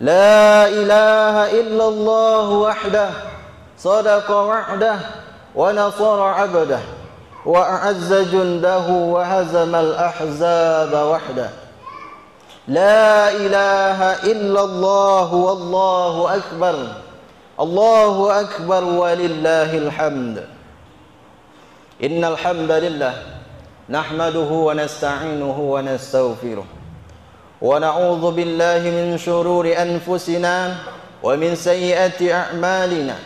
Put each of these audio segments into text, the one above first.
لا إله إلا الله وحده صدق وعده ونصر عبده وأعز جنده وهزم الأحزاب وحده لا إله إلا الله والله أكبر الله أكبر ولله الحمد إن الحمد لله نحمده ونستعينه ونستغفره ونعوذ بالله من شرور أنفسنا ومن سيئات أعمالنا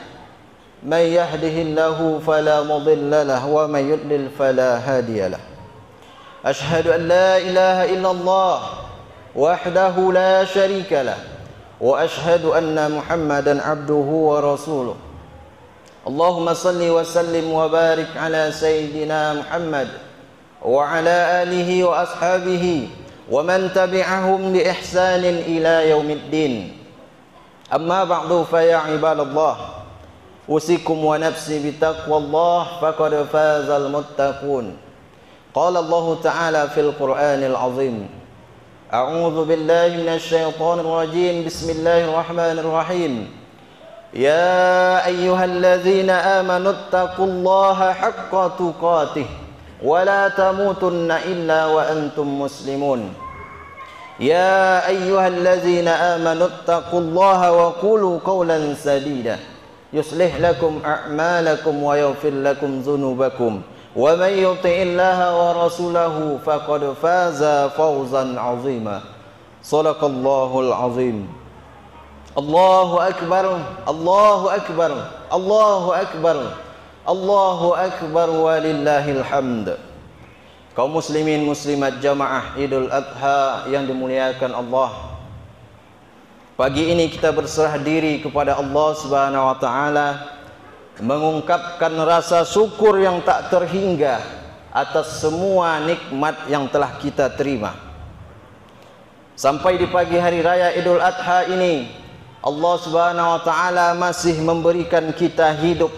من يهده الله فلا مضل له ومن يضلل فلا هادي له أشهد أن لا إله إلا الله وحده لا شريك له وأشهد أن محمدا عبده ورسوله اللهم صل وسلم وبارك على سيدنا محمد وعلى آله وأصحابه ومن تبعهم بإحسان إلى يوم الدين أما بعد فيا عباد الله أوصيكم ونفسي بتقوى الله فقد فاز المتقون قال الله تعالى في القرآن العظيم أعوذ بالله من الشيطان الرجيم بسم الله الرحمن الرحيم يا أيها الذين آمنوا اتقوا الله حق تقاته ولا تموتن إلا وأنتم مسلمون يا أيها الذين آمنوا اتقوا الله وقولوا قولا سديدا يصلح لكم أعمالكم ويغفر لكم ذنوبكم ومن يطع الله ورسوله فقد فاز فوزا عظيما صدق الله العظيم الله أكبر الله أكبر الله أكبر الله أكبر ولله الحمد. Kaum muslimin muslimat jamaah Idul Adha yang dimuliakan Allah, pagi ini kita berserah diri kepada Allah Subhanahu wa taala, mengungkapkan rasa syukur yang tak terhingga atas semua nikmat yang telah kita terima. Sampai di pagi hari raya Idul Adha ini, Allah Subhanahu wa taala masih memberikan kita hidup,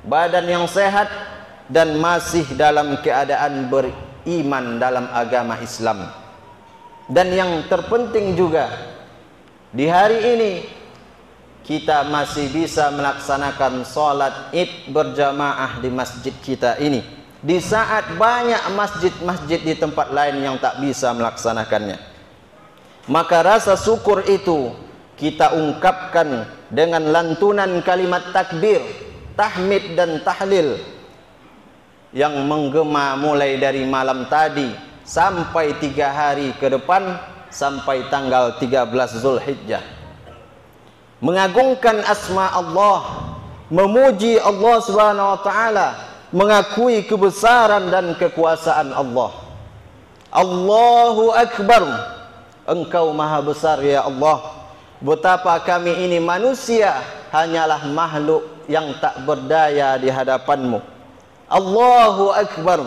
badan yang sehat, dan masih dalam keadaan beriman dalam agama Islam. Dan yang terpenting juga, di hari ini kita masih bisa melaksanakan sholat id berjamaah di masjid kita ini, di saat banyak masjid-masjid di tempat lain yang tak bisa melaksanakannya. Maka rasa syukur itu kita ungkapkan dengan lantunan kalimat takbir, tahmid dan tahlil yang menggema mulai dari malam tadi sampai 3 hari ke depan, sampai tanggal 13 Zulhijjah. Mengagungkan asma Allah, memuji Allah Subhanahu wa taala, mengakui kebesaran dan kekuasaan Allah. Allahu Akbar, Engkau maha besar ya Allah. Betapa kami ini manusia hanyalah makhluk yang tak berdaya di hadapan-Mu. Allahu Akbar,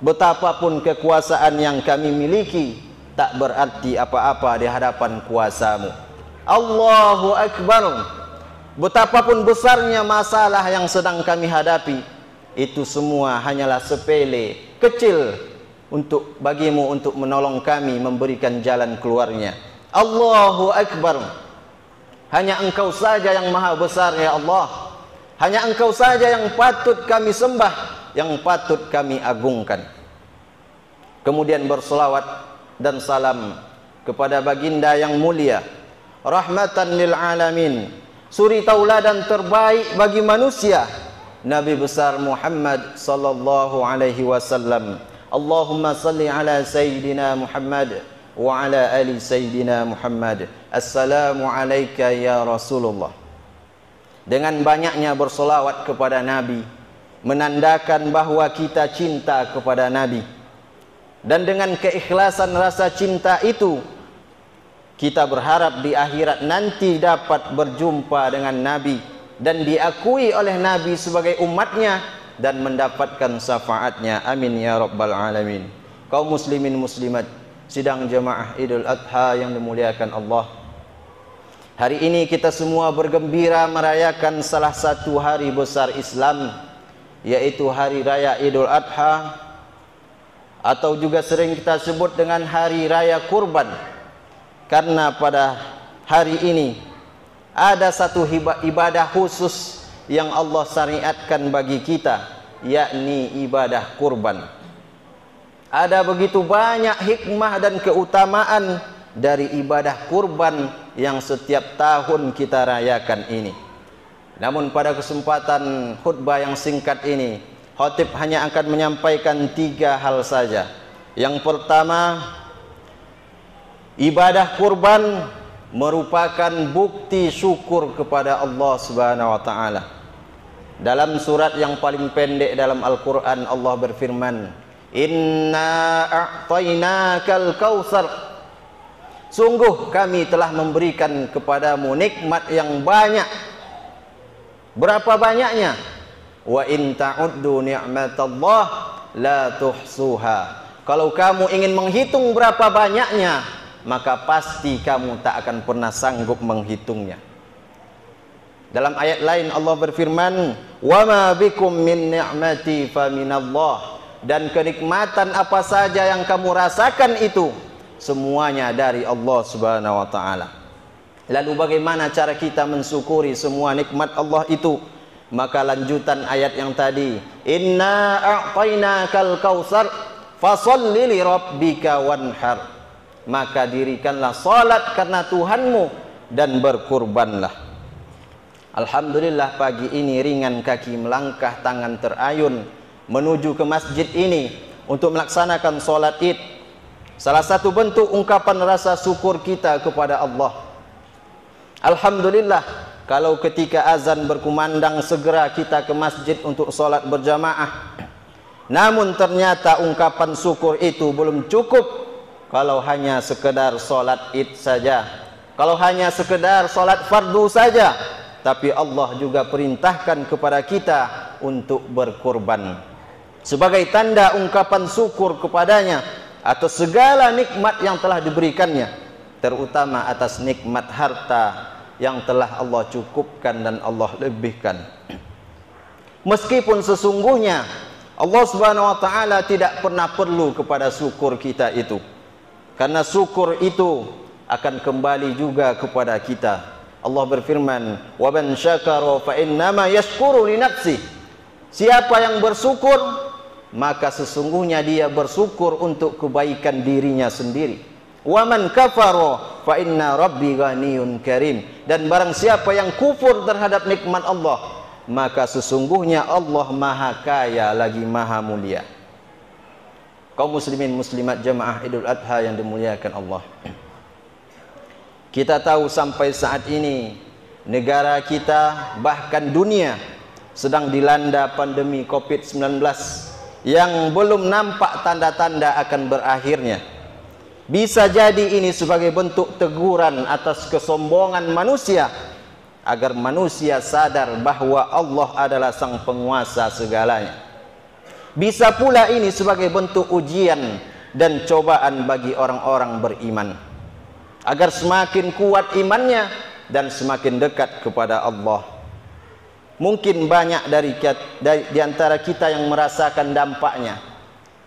betapapun kekuasaan yang kami miliki tak berarti apa-apa di hadapan kuasa-Mu. Allahu Akbar, betapapun besarnya masalah yang sedang kami hadapi, itu semua hanyalah sepele, kecil untuk bagimu untuk menolong kami, memberikan jalan keluarnya. Allahu Akbar, hanya Engkau saja yang maha besar ya Allah. Hanya Engkau saja yang patut kami sembah, yang patut kami agungkan. Kemudian berselawat dan salam kepada baginda yang mulia, rahmatan lil alamin, suri tauladan terbaik bagi manusia, Nabi besar Muhammad sallallahu alaihi wasallam. Allahumma salli ala sayyidina Muhammad wa ala ali sayyidina Muhammad. Assalamu alayka ya Rasulullah. Dengan banyaknya bersolawat kepada Nabi, menandakan bahwa kita cinta kepada Nabi. Dan dengan keikhlasan rasa cinta itu, kita berharap di akhirat nanti dapat berjumpa dengan Nabi dan diakui oleh Nabi sebagai umatnya dan mendapatkan syafaatnya. Amin ya rabbal alamin. Kaum muslimin muslimat sidang jemaah Idul Adha yang dimuliakan Allah, hari ini kita semua bergembira merayakan salah satu hari besar Islam, yaitu hari raya Idul Adha, atau juga sering kita sebut dengan hari raya kurban. Karena pada hari ini ada satu ibadah khusus yang Allah syariatkan bagi kita, yakni ibadah kurban. Ada begitu banyak hikmah dan keutamaan dari ibadah kurban yang setiap tahun kita rayakan ini. Namun pada kesempatan khutbah yang singkat ini, khatib hanya akan menyampaikan 3 hal saja. Yang pertama, ibadah kurban merupakan bukti syukur kepada Allah Subhanahu wa taala. Dalam surat yang paling pendek dalam Al-Qur'an, Allah berfirman, "Inna a'tainakal kautsar." Sungguh kami telah memberikan kepadamu nikmat yang banyak. Berapa banyaknya? Wa in ta'uddu ni'matallah la tuhsuha. Kalau kamu ingin menghitung berapa banyaknya, maka pasti kamu tak akan pernah sanggup menghitungnya. Dalam ayat lain Allah berfirman, "Wa ma bikum min ni'mati fa minallah." Dan kenikmatan apa saja yang kamu rasakan itu semuanya dari Allah Subhanahu wa taala. Lalu bagaimana cara kita mensyukuri semua nikmat Allah itu? Maka lanjutan ayat yang tadi, "Inna a'tainakal kautsar fasholli li rabbika wanhar." Maka dirikanlah salat karena Tuhanmu dan berkurbanlah. Alhamdulillah pagi ini ringan kaki melangkah, tangan terayun menuju ke masjid ini untuk melaksanakan salat Id. Salah satu bentuk ungkapan rasa syukur kita kepada Allah. Alhamdulillah kalau ketika azan berkumandang segera kita ke masjid untuk salat berjamaah. Namun ternyata ungkapan syukur itu belum cukup kalau hanya sekedar salat Id saja, kalau hanya sekedar salat fardu saja. Tapi Allah juga perintahkan kepada kita untuk berkurban sebagai tanda ungkapan syukur kepadanya atas segala nikmat yang telah diberikannya, terutama atas nikmat harta yang telah Allah cukupkan dan Allah lebihkan. Meskipun sesungguhnya Allah Subhanahu wa taala tidak pernah perlu kepada syukur kita itu, karena syukur itu akan kembali juga kepada kita. Allah berfirman, "Wa man syakara fa innama yashkuru li nafsi." Siapa yang bersyukur, maka sesungguhnya dia bersyukur untuk kebaikan dirinya sendiri. Wa man kafara fa inna rabbi ghaniyyun karim. Dan barang siapa yang kufur terhadap nikmat Allah, maka sesungguhnya Allah maha kaya lagi maha mulia. Kaum muslimin muslimat jamaah Idul Adha yang dimuliakan Allah, kita tahu sampai saat ini negara kita bahkan dunia sedang dilanda pandemi COVID-19 yang belum nampak tanda-tanda akan berakhirnya. Bisa jadi ini sebagai bentuk teguran atas kesombongan manusia, agar manusia sadar bahwa Allah adalah sang penguasa segalanya. Bisa pula ini sebagai bentuk ujian dan cobaan bagi orang-orang beriman, agar semakin kuat imannya dan semakin dekat kepada Allah. Mungkin banyak di antara kita yang merasakan dampaknya,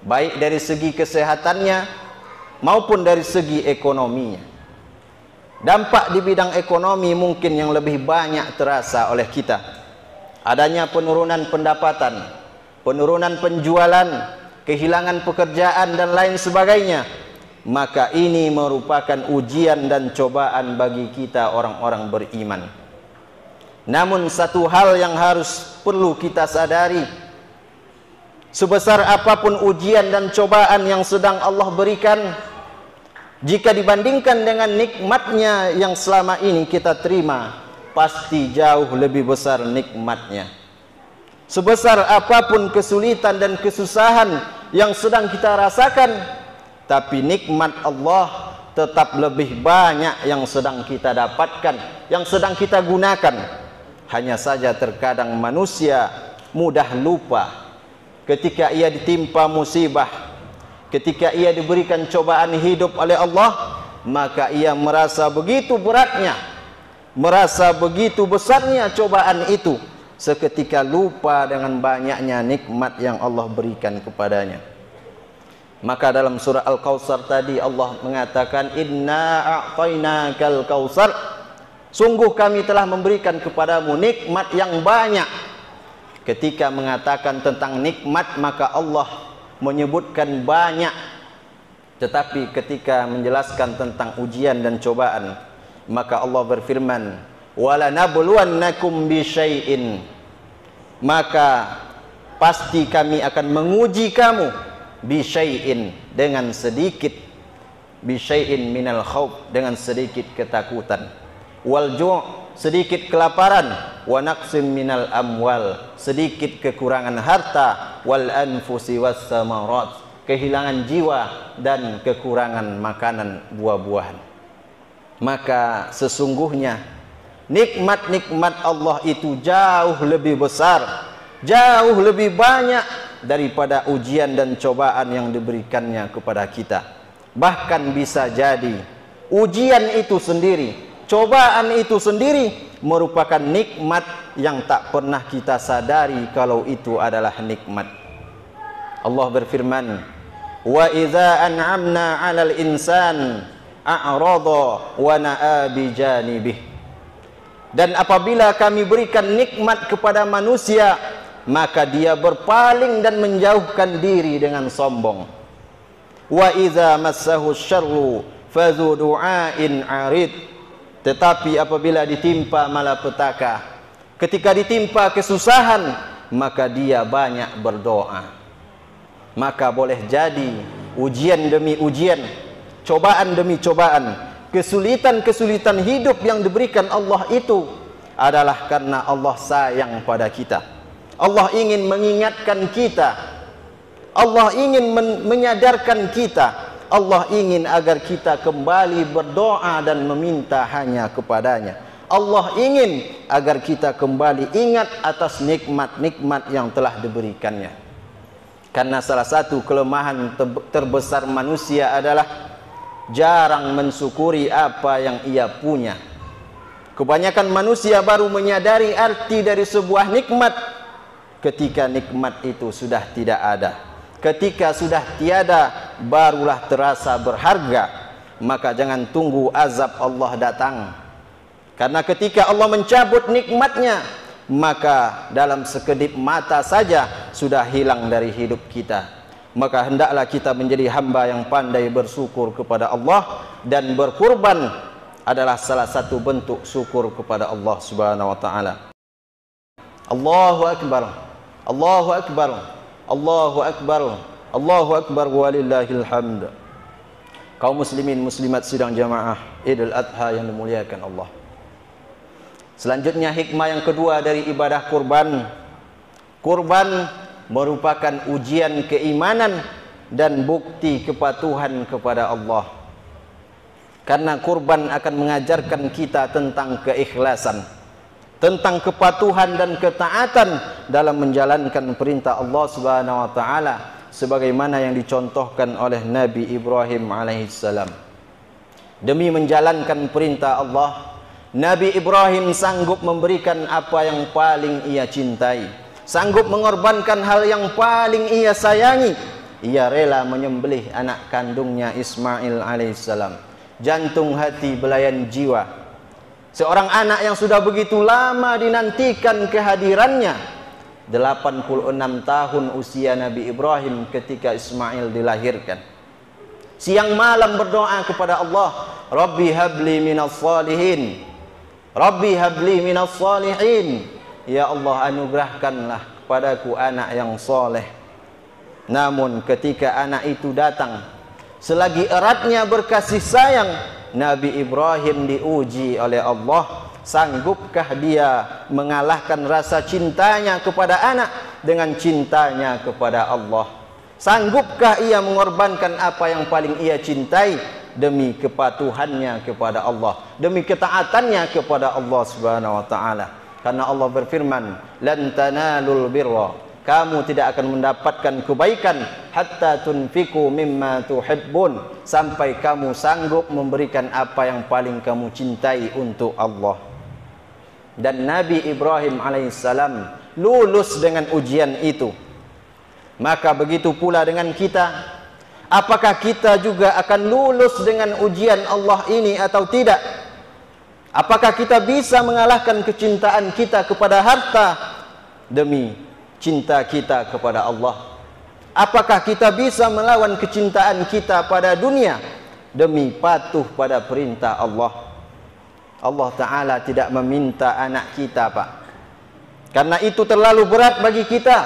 baik dari segi kesehatannya maupun dari segi ekonominya. Dampak di bidang ekonomi mungkin yang lebih banyak terasa oleh kita. Adanya penurunan pendapatan, penurunan penjualan, kehilangan pekerjaan dan lain sebagainya. Maka ini merupakan ujian dan cobaan bagi kita orang-orang beriman. Namun satu hal yang harus perlu kita sadari, sebesar apapun ujian dan cobaan yang sedang Allah berikan, jika dibandingkan dengan nikmatnya yang selama ini kita terima, pasti jauh lebih besar nikmatnya. Sebesar apapun kesulitan dan kesusahan yang sedang kita rasakan, tapi nikmat Allah tetap lebih banyak yang sedang kita dapatkan, yang sedang kita gunakan. Hanya saja terkadang manusia mudah lupa ketika ia ditimpa musibah, ketika ia diberikan cobaan hidup oleh Allah, maka ia merasa begitu beratnya, merasa begitu besarnya cobaan itu, seketika lupa dengan banyaknya nikmat yang Allah berikan kepadanya. Maka dalam surah Al-Kautsar tadi Allah mengatakan, "Inna a'tainakal kautsar." Sungguh kami telah memberikan kepadamu nikmat yang banyak. Ketika mengatakan tentang nikmat, maka Allah menyebutkan banyak. Tetapi ketika menjelaskan tentang ujian dan cobaan, maka Allah berfirman, "Walanabluwannakum bisyai'in." Maka pasti kami akan menguji kamu bisyai'in, dengan sedikit, bisyai'in minal khauf, dengan sedikit ketakutan, wal ju', sedikit kelaparan, wa naqsim minal amwal, sedikit kekurangan harta, wal anfusi was samarat, kehilangan jiwa dan kekurangan makanan buah-buahan. Maka sesungguhnya nikmat-nikmat Allah itu jauh lebih besar, jauh lebih banyak daripada ujian dan cobaan yang diberikannya kepada kita. Bahkan bisa jadi ujian itu sendiri, cobaan itu sendiri merupakan nikmat yang tak pernah kita sadari kalau itu adalah nikmat. Allah berfirman, "Wa idza an'amna 'alal insan a'rada wa na'a bi janibih." Dan apabila kami berikan nikmat kepada manusia, maka dia berpaling dan menjauhkan diri dengan sombong. Wa idza massahu syarru fadzu du'ain 'arid. Tetapi apabila ditimpa malapetaka, ketika ditimpa kesusahan, maka dia banyak berdoa. Maka boleh jadi ujian demi ujian, cobaan demi cobaan, kesulitan-kesulitan hidup yang diberikan Allah itu adalah karena Allah sayang pada kita. Allah ingin mengingatkan kita, Allah ingin menyadarkan kita, Allah ingin agar kita kembali berdoa dan meminta hanya kepadanya. Allah ingin agar kita kembali ingat atas nikmat-nikmat yang telah diberikannya. Karena salah satu kelemahan terbesar manusia adalah jarang mensyukuri apa yang ia punya. Kebanyakan manusia baru menyadari arti dari sebuah nikmat ketika nikmat itu sudah tidak ada. Ketika sudah tiada, barulah terasa berharga. Maka jangan tunggu azab Allah datang. Karena ketika Allah mencabut nikmatnya, maka dalam sekedip mata saja sudah hilang dari hidup kita. Maka hendaklah kita menjadi hamba yang pandai bersyukur kepada Allah, dan berkurban adalah salah satu bentuk syukur kepada Allah Subhanahu wa taala. Allahu akbar, Allahu akbar, Allahu akbar, Allahu akbar, walillahil hamd. Kaum muslimin muslimat sidang jamaah Idul Adha yang dimuliakan Allah. Selanjutnya hikmah yang kedua dari ibadah kurban. Kurban merupakan ujian keimanan dan bukti kepatuhan kepada Allah. Karena kurban akan mengajarkan kita tentang keikhlasan, tentang kepatuhan dan ketaatan dalam menjalankan perintah Allah Subhanahu wa taala sebagaimana yang dicontohkan oleh Nabi Ibrahim alaihissalam. Demi menjalankan perintah Allah, Nabi Ibrahim sanggup memberikan apa yang paling ia cintai, sanggup mengorbankan hal yang paling ia sayangi. Ia rela menyembelih anak kandungnya Ismail alaihissalam. Jantung hati belayan jiwa. Seorang anak yang sudah begitu lama dinantikan kehadirannya. 86 tahun usia Nabi Ibrahim ketika Ismail dilahirkan. Siang malam berdoa kepada Allah, Rabbi habli minas salihin, Rabbi habli minas salihin. Ya Allah, anugerahkanlah kepadaku anak yang soleh. Namun ketika anak itu datang, selagi eratnya berkasih sayang, Nabi Ibrahim diuji oleh Allah. Sanggupkah dia mengalahkan rasa cintanya kepada anak dengan cintanya kepada Allah? Sanggupkah ia mengorbankan apa yang paling ia cintai demi kepatuhannya kepada Allah, demi ketaatannya kepada Allah Subhanahu wa taala? Karena Allah berfirman, "Lan tanalul birra", kamu tidak akan mendapatkan kebaikan hatta tunfiku mimma tuhibbun, sampai kamu sanggup memberikan apa yang paling kamu cintai untuk Allah. Dan Nabi Ibrahim alaihissalam lulus dengan ujian itu. Maka begitu pula dengan kita. Apakah kita juga akan lulus dengan ujian Allah ini atau tidak? Apakah kita bisa mengalahkan kecintaan kita kepada harta demi cinta kita kepada Allah? Apakah kita bisa melawan kecintaan kita pada dunia demi patuh pada perintah Allah? Allah Ta'ala tidak meminta anak kita, Pak, karena itu terlalu berat bagi kita.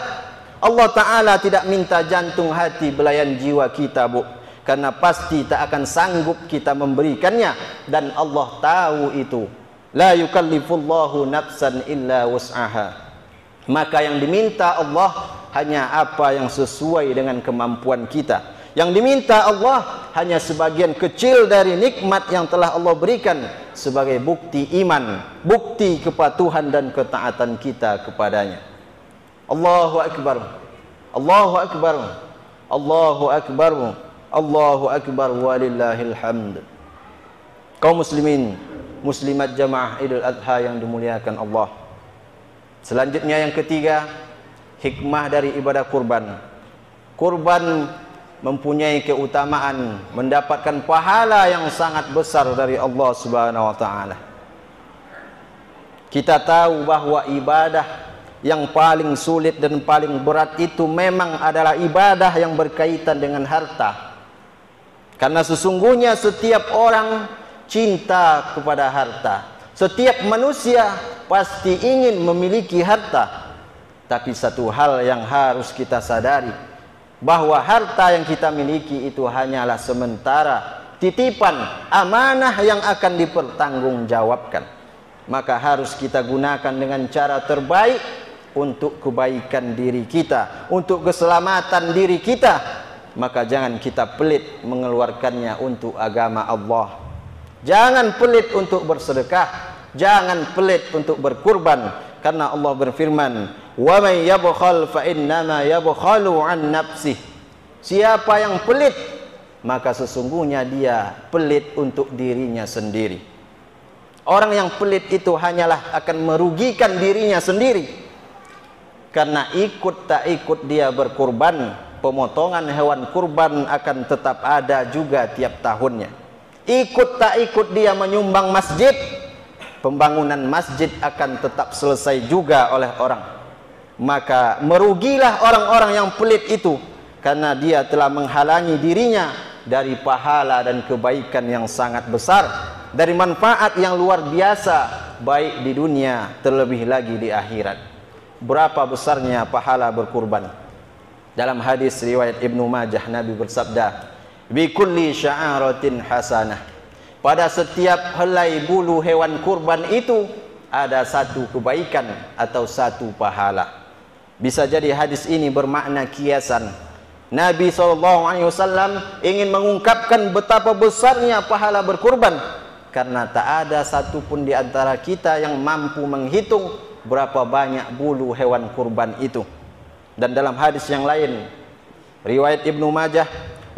Allah Ta'ala tidak minta jantung, hati, belayan jiwa kita, Bu, karena pasti tak akan sanggup kita memberikannya, dan Allah tahu itu. La yukallifullahu nafsan illa wus'aha. Maka yang diminta Allah hanya apa yang sesuai dengan kemampuan kita. Yang diminta Allah hanya sebagian kecil dari nikmat yang telah Allah berikan sebagai bukti iman, bukti kepatuhan dan ketaatan kita kepadanya. Allahu Akbar, Allahu Akbar, Allahu Akbar, Allahu Akbar, walillahil hamd. Kaum muslimin, muslimat jamaah Idul Adha yang dimuliakan Allah. Selanjutnya yang ketiga, hikmah dari ibadah kurban. Kurban mempunyai keutamaan, mendapatkan pahala yang sangat besar dari Allah Subhanahu wa taala. Kita tahu bahwa ibadah yang paling sulit dan paling berat itu memang adalah ibadah yang berkaitan dengan harta. Karena sesungguhnya setiap orang cinta kepada harta. Setiap manusia pasti ingin memiliki harta. Tapi satu hal yang harus kita sadari, bahwa harta yang kita miliki itu hanyalah sementara, titipan, amanah yang akan dipertanggungjawabkan. Maka harus kita gunakan dengan cara terbaik untuk kebaikan diri kita, untuk keselamatan diri kita. Maka jangan kita pelit mengeluarkannya untuk agama Allah. Jangan pelit untuk bersedekah, jangan pelit untuk berkurban, karena Allah berfirman, "Wa may yabkhal fa innama yabkhalu an nafsihi." Siapa yang pelit, maka sesungguhnya dia pelit untuk dirinya sendiri. Orang yang pelit itu hanyalah akan merugikan dirinya sendiri. Karena ikut tak ikut dia berkurban, pemotongan hewan kurban akan tetap ada juga tiap tahunnya. Ikut tak ikut dia menyumbang masjid, pembangunan masjid akan tetap selesai juga oleh orang. Maka merugilah orang-orang yang pelit itu, karena dia telah menghalangi dirinya dari pahala dan kebaikan yang sangat besar, dari manfaat yang luar biasa, baik di dunia terlebih lagi di akhirat. Berapa besarnya pahala berkurban? Dalam hadis riwayat Ibnu Majah, Nabi bersabda, "Bi kulli sya'aratin hasanah." Pada setiap helai bulu hewan kurban itu ada satu kebaikan atau satu pahala. Bisa jadi hadis ini bermakna kiasan. Nabi SAW ingin mengungkapkan betapa besarnya pahala berkurban, karena tak ada satupun di antara kita yang mampu menghitung berapa banyak bulu hewan kurban itu. Dan dalam hadis yang lain, riwayat Ibnu Majah,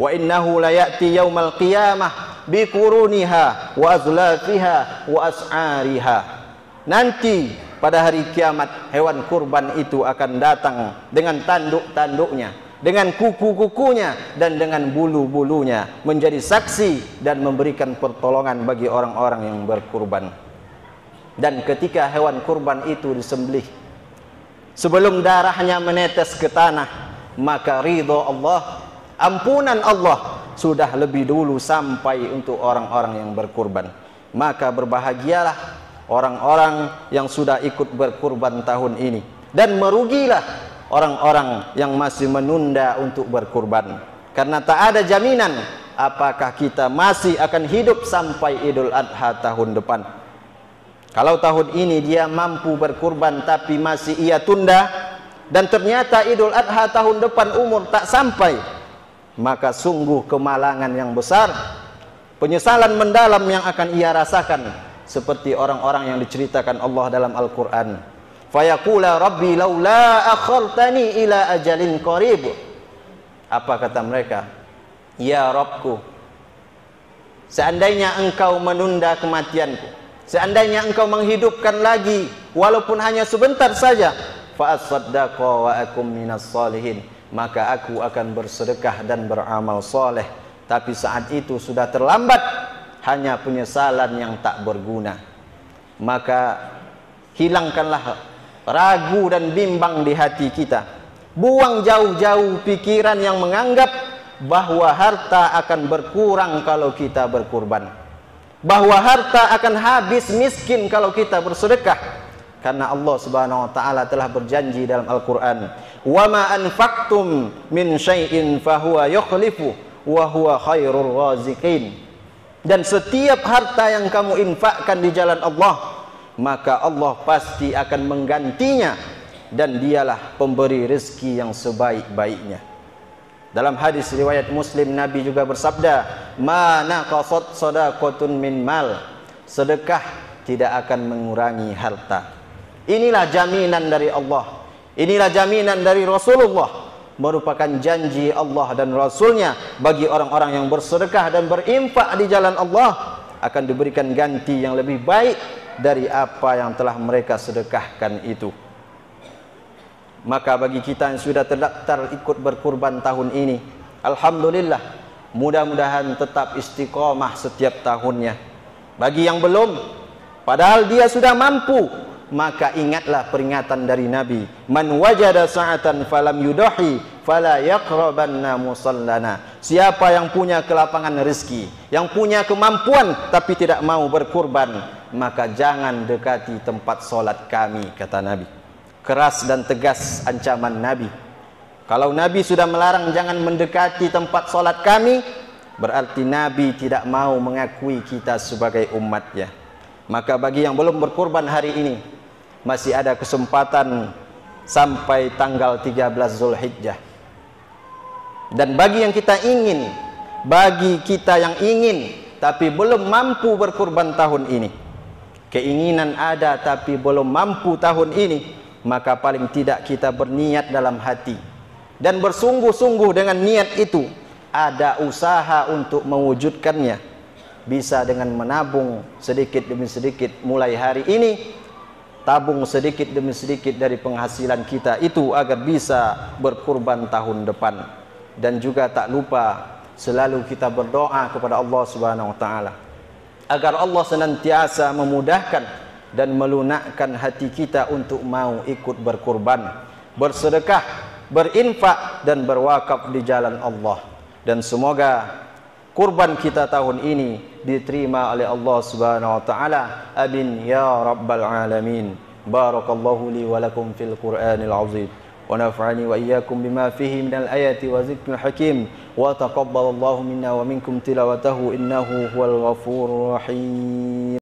"Wa innahu la ya'ti yaumal qiyamah bi quruniha wa azlafiha wa as'ariha." Nanti pada hari kiamat hewan kurban itu akan datang dengan tanduk-tanduknya, dengan kuku-kukunya, dan dengan bulu-bulunya, menjadi saksi dan memberikan pertolongan bagi orang-orang yang berkurban. Dan ketika hewan kurban itu disembelih, sebelum darahnya menetes ke tanah, maka ridho Allah, ampunan Allah sudah lebih dulu sampai untuk orang-orang yang berkurban. Maka berbahagialah orang-orang yang sudah ikut berkurban tahun ini, dan merugilah orang-orang yang masih menunda untuk berkurban, karena tak ada jaminan apakah kita masih akan hidup sampai Idul Adha tahun depan. Kalau tahun ini dia mampu berkurban tapi masih ia tunda, dan ternyata Idul Adha tahun depan umur tak sampai, maka sungguh kemalangan yang besar, penyesalan mendalam yang akan ia rasakan, seperti orang-orang yang diceritakan Allah dalam Al-Quran. Fayaqula rabbi laula akhartani ila ajalin qarib. Apa kata mereka? Ya Rabbku, seandainya engkau menunda kematianku, seandainya engkau menghidupkan lagi walaupun hanya sebentar saja, fa asaddaqa wa akum minas salihin, maka aku akan bersedekah dan beramal soleh. Tapi saat itu sudah terlambat, hanya penyesalan yang tak berguna. maka hilangkanlah ragu dan bimbang di hati kita. Buang jauh-jauh pikiran yang menganggap bahwa harta akan berkurang kalau kita berkurban, bahwa harta akan habis miskin kalau kita bersedekah. Karena Allah Subhanahu wa taala telah berjanji dalam Al-Qur'an, "Wa ma anfaqtum min syai'in fahuwa yukhlifu wa huwa khairur raziqin." Dan setiap harta yang kamu infakkan di jalan Allah, maka Allah pasti akan menggantinya, dan dialah pemberi rezeki yang sebaik-baiknya. Dalam hadis riwayat Muslim, Nabi juga bersabda, "Ma naqasat shadaqatun min mal." Sedekah tidak akan mengurangi harta. Inilah jaminan dari Allah, inilah jaminan dari Rasulullah, merupakan janji Allah dan Rasulnya bagi orang-orang yang bersedekah dan berinfak di jalan Allah, akan diberikan ganti yang lebih baik dari apa yang telah mereka sedekahkan itu. Maka bagi kita yang sudah terdaftar ikut berkurban tahun ini, alhamdulillah, mudah-mudahan tetap istiqomah setiap tahunnya. Bagi yang belum, padahal dia sudah mampu, maka ingatlah peringatan dari Nabi, "Man wajada sa'atan falam yudahi fala yaqrabanna musallana." Siapa yang punya kelapangan rezeki, yang punya kemampuan tapi tidak mau berkurban, maka jangan dekati tempat solat kami, kata Nabi. Keras dan tegas ancaman Nabi. Kalau Nabi sudah melarang jangan mendekati tempat solat kami, berarti Nabi tidak mau mengakui kita sebagai umatnya. Maka bagi yang belum berkurban hari ini, masih ada kesempatan sampai tanggal 13 Zulhijjah. Dan bagi yang kita ingin, bagi kita yang ingin tapi belum mampu berkurban tahun ini, keinginan ada tapi belum mampu tahun ini, maka paling tidak kita berniat dalam hati dan bersungguh-sungguh dengan niat itu, ada usaha untuk mewujudkannya. Bisa dengan menabung sedikit demi sedikit mulai hari ini, tabung sedikit demi sedikit dari penghasilan kita itu agar bisa berkurban tahun depan. Dan juga tak lupa selalu kita berdoa kepada Allah Subhanahu wa taala agar Allah senantiasa memudahkan dan melunakkan hati kita untuk mau ikut berkurban, bersedekah, berinfak dan berwakaf di jalan Allah. Dan semoga kurban kita tahun ini diterima oleh Allah Subhanahu wa taala. Amin ya rabbal alamin. Barakallahu li wa lakum fil Qur'anil azim wa nafa'ani wa iyyakum bima fihi minal ayati wa zikril hakim wa taqabbalallahu minna wa minkum tilawatahu innahu huwal ghafurur rahim.